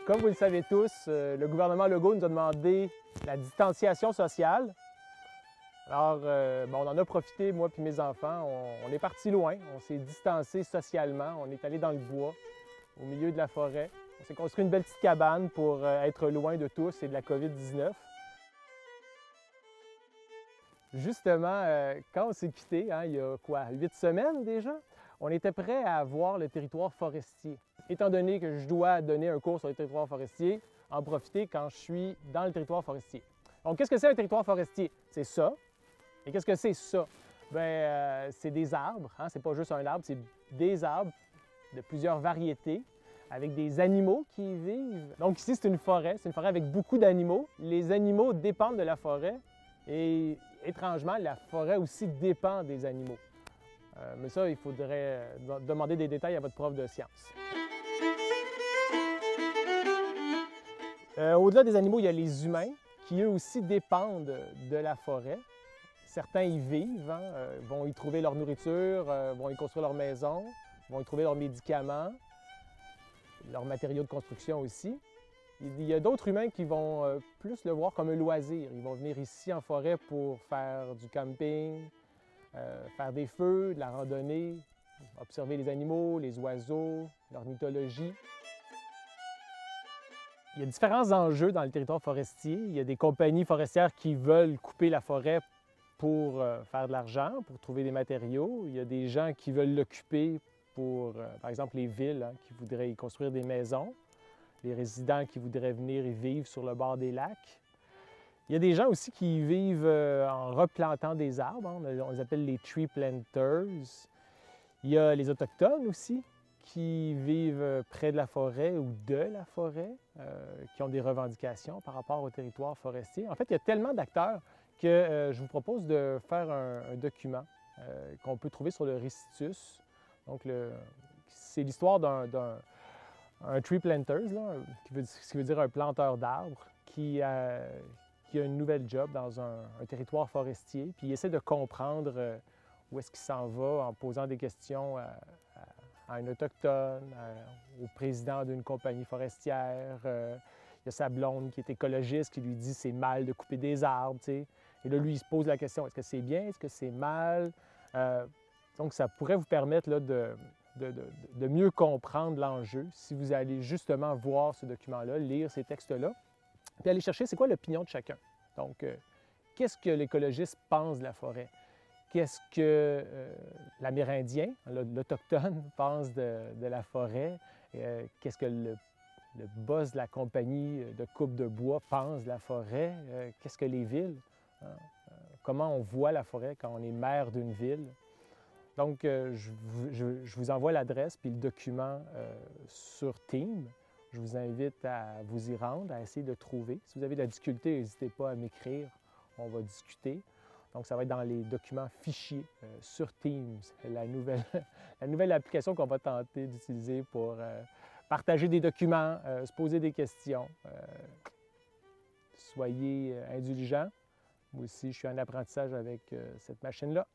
Comme vous le savez tous, le gouvernement Legault nous a demandé la distanciation sociale. Alors, on en a profité, moi et mes enfants. On est parti loin, on s'est distancé socialement. On est allé dans le bois, au milieu de la forêt. On s'est construit une belle petite cabane pour être loin de tous et de la COVID-19. Justement, quand on s'est quitté, il y a 8 semaines déjà, on était prêt à voir le territoire forestier. Étant donné que je dois donner un cours sur le territoire forestier, en profiter quand je suis dans le territoire forestier. Donc, qu'est-ce que c'est un territoire forestier? C'est ça. Et qu'est-ce que c'est ça? C'est des arbres, c'est pas juste un arbre, c'est des arbres de plusieurs variétés avec des animaux qui y vivent. Donc ici, c'est une forêt avec beaucoup d'animaux. Les animaux dépendent de la forêt et étrangement, la forêt aussi dépend des animaux. Mais ça, il faudrait demander des détails à votre prof de sciences. Au-delà des animaux, il y a les humains qui eux aussi dépendent de la forêt. Certains y vivent, vont y trouver leur nourriture, vont y construire leur maison, vont y trouver leurs médicaments, leurs matériaux de construction aussi. Il y a d'autres humains qui vont plus le voir comme un loisir. Ils vont venir ici en forêt pour faire du camping, faire des feux, de la randonnée, observer les animaux, les oiseaux, l'ornithologie. Il y a différents enjeux dans le territoire forestier. Il y a des compagnies forestières qui veulent couper la forêt pour faire de l'argent, pour trouver des matériaux. Il y a des gens qui veulent l'occuper pour, par exemple, les villes qui voudraient y construire des maisons, les résidents qui voudraient venir y vivre sur le bord des lacs. Il y a des gens aussi qui y vivent en replantant des arbres, on les appelle les tree planters. Il y a les Autochtones aussi qui vivent près de la forêt ou de la forêt, qui ont des revendications par rapport au territoire forestier. En fait, il y a tellement d'acteurs que je vous propose de faire un document qu'on peut trouver sur le Récitus. Donc, c'est l'histoire d'un tree planter, ce qui veut dire un planteur d'arbres, qui a une nouvelle job dans un territoire forestier, puis il essaie de comprendre où est-ce qu'il s'en va en posant des questions à un autochtone, au président d'une compagnie forestière. Il y a sa blonde qui est écologiste qui lui dit c'est mal de couper des arbres, tu sais. Et là, lui, il se pose la question, est-ce que c'est bien, est-ce que c'est mal? Donc, ça pourrait vous permettre là, de mieux comprendre l'enjeu si vous allez justement voir ce document-là, lire ces textes-là, puis aller chercher c'est quoi l'opinion de chacun. Donc, qu'est-ce que l'écologiste pense de la forêt? Qu'est-ce que l'Amérindien, l'Autochtone, pense de la forêt? Qu'est-ce que le boss de la compagnie de coupe de bois pense de la forêt? Qu'est-ce que les villes? Comment on voit la forêt quand on est maire d'une ville? Donc, je vous envoie l'adresse puis le document sur Teams. Je vous invite à vous y rendre, à essayer de trouver. Si vous avez de la difficulté, n'hésitez pas à m'écrire. On va discuter. Donc, ça va être dans les documents fichiers sur Teams, la nouvelle application qu'on va tenter d'utiliser pour partager des documents, se poser des questions. Soyez indulgents. Moi aussi, je suis en apprentissage avec cette machine-là.